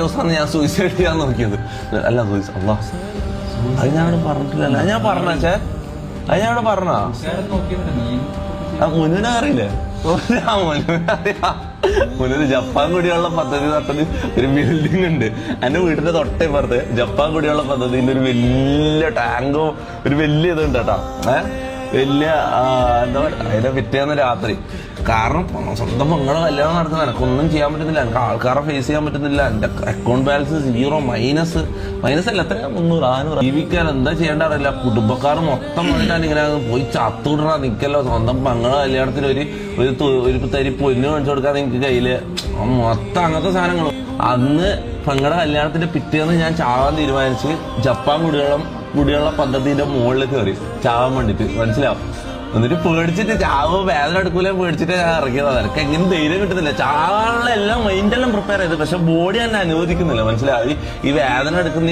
ദിവസമാണ് ഞാൻ സൂയിസൈഡ് ചെയ്യാൻ നോക്കിയത്. അല്ല അല്ല അത് ഞാൻ പറഞ്ഞിട്ടില്ല. ഞാൻ പറഞ്ഞേ അത് ഞാൻ പറഞ്ഞ മുന്നിനെ അറിയില്ലേ? മുന്നിൽ ജപ്പാൻ കുടിവെള്ള പദ്ധതി പറഞ്ഞത് ഒരു ബിൽഡിംഗ് ഉണ്ട്. എന്റെ വീടിന്റെ തൊട്ടപ്പുറത്ത് ജപ്പാൻ കുടിവെള്ള പദ്ധതിന്റെ ഒരു വലിയ ടാങ്കോ ഒരു വലിയ ഇതുണ്ട് കേട്ടോ. വലിയ എന്താ പറയുക, അതിന്റെ പിറ്റേന്ന് രാത്രി. കാരണം സ്വന്തം മങ്ങളെ കല്യാണം നടക്കുന്ന എനിക്കൊന്നും ചെയ്യാൻ പറ്റുന്നില്ല, എനിക്ക് ആൾക്കാരെ ഫേസ് ചെയ്യാൻ പറ്റുന്നില്ല. എന്റെ അക്കൗണ്ട് ബാലൻസ് 0 മൈനസ് അല്ല, എത്രയാ 300 500. ജീവിക്കാൻ എന്താ ചെയ്യേണ്ട അറിയില്ല. കുടുംബക്കാർ മൊത്തം വന്നിട്ടാണ് ഇങ്ങനെ പോയി ചത്തുവിടണ നിക്കല്ലോ. സ്വന്തം മങ്ങളെ കല്യാണത്തിന് ഒരു തരി പൊന്നു കാണിച്ചു കൊടുക്കാൻ എനിക്ക് കയ്യില് മൊത്തം അങ്ങനത്തെ സാധനങ്ങളും. അന്ന് പെങ്ങളുടെ കല്യാണത്തിന്റെ പിറ്റേന്ന് ഞാൻ ചാവാൻ തീരുമാനിച്ച് ജപ്പാൻ കുടിവെള്ള പദ്ധതിന്റെ മുകളിൽ കയറി ചാവാൻ വേണ്ടിട്ട്. മനസ്സിലാവും. എന്നിട്ട് പേടിച്ചിട്ട് ചാവ് വേദന എടുക്കൂല പേടിച്ചിട്ട് ഞാൻ ഇറങ്ങിയതാണ്. എനിക്ക് എങ്ങനെ ധൈര്യം കിട്ടുന്നില്ല. ചാവാനുള്ള എല്ലാം മൈൻഡെല്ലാം പ്രിപ്പയർ ചെയ്ത്, പക്ഷെ ബോഡി തന്നെ അനുവദിക്കുന്നില്ല. മനസ്സിലായി. ഈ വേദന എടുക്കുന്ന